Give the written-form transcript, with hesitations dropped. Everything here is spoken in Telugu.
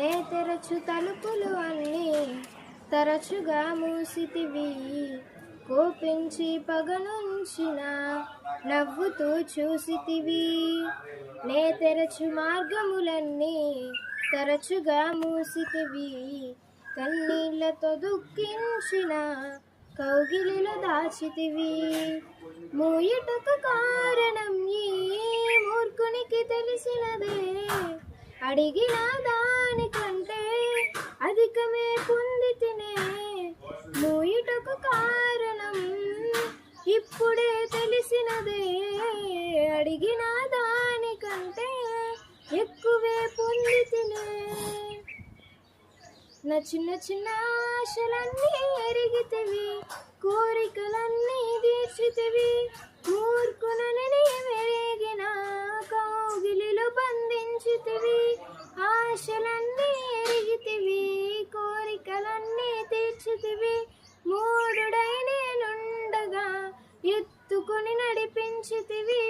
తెరచు తలుపులు అన్నీ తరచుగా మూసితివి, కోపించి పగనుంచిన నవ్వుతూ చూసితివి. నే తెరచు మార్గములన్నీ తరచుగా మూసితివి, కన్నీళ్లతో దుఃఖించిన కౌగిలిలో దాచితివి. మూయుటకు కారణం ఈ మూర్ఖునికి తెలిసినదే, అడిగిన దానికంటే అధికమే పొందితినే. మూయుటకు కారణం ఇప్పుడే తెలిసినదే, అడిగిన దానికంటే ఎక్కువే పొందితినే. నా చిన్న చిన్న ఆశలన్నీ ఎరిగితివి, కోరికలన్నీ తీర్చితివి. మూర్ఖునని మెరిగిన కౌగిలిలో బంధించితివి. ఆశలన్నీ ఎరిగితివి, కోరికలన్నీ తీర్చితివి. మూఢుడై నేనుండగా ఎత్తుకొని నడిపించితివి.